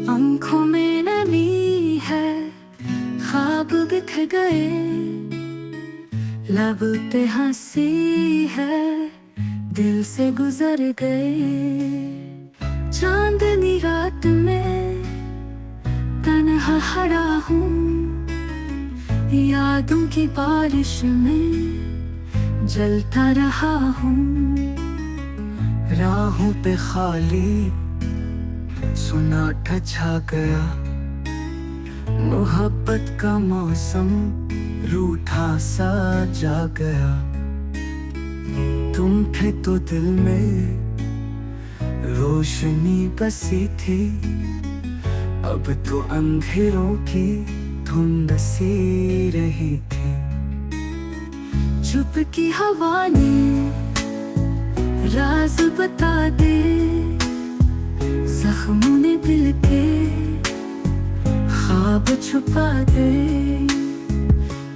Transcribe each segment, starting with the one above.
आंखों में नमी है, ख्वाब बिखर गए, लब पे हंसी है, दिल से गुजर गए। चांदनी रात में तन्हा खड़ा हूँ, यादों की बारिश में जलता रहा हूँ। राहों पे खाली सुनाटा छा गया, मोहब्बत का मौसम रूठा सा जा गया। तुम थे तो दिल में रोशनी बसी थी, अब तो अंधेरों की धुंध सी रही थी। चुप की हवा ने राज बता दे, जख्मों ने दिल के ख्वाब छुपा दे।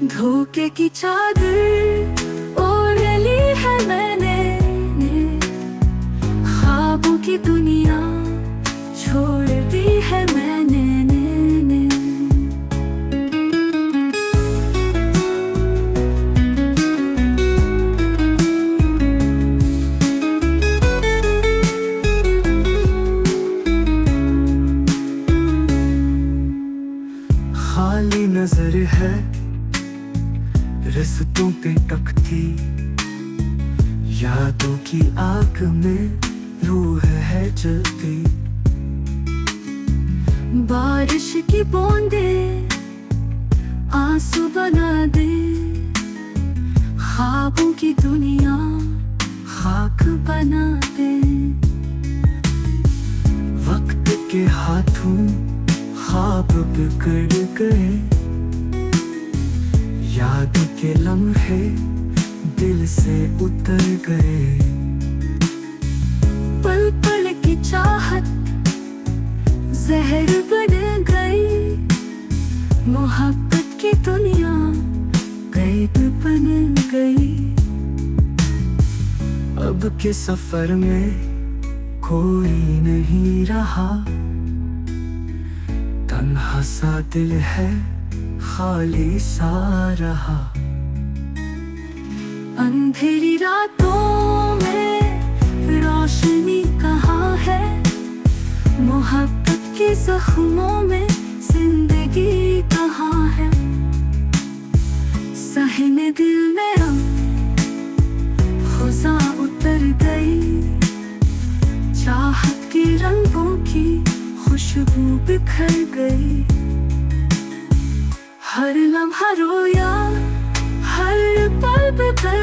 धोखे की चादर ओढ़ ली है मैंने, ख्वाबों की दुनिया छोड़ दी है मैंने। खाली नजर है रस्तों पे टकती, यादों की आग में रूह है जलती। बारिश की बूंदे आंसू बना दे, ख्वाबों की दुनिया खाक बना दे। वक्त के हाथों ख्वाब बिगड़ गए, याद के लम्हे दिल से उतर गए। पल पल की चाहत जहर बन गई, मोहब्बत की दुनिया कैद बन गई। अब के सफर में कोई नहीं रहा, तन्हा सा दिल है खाली सा रहा। अंधेरी रातों में रोशनी कहाँ है, मोहब्बत के जख्मों में जिंदगी कहाँ है। सहने दिल में अब खुदा उतर गई, चाहत के रंगों की खुशबू बिखर गई। हर लम्हा रोया, हर पल बिखर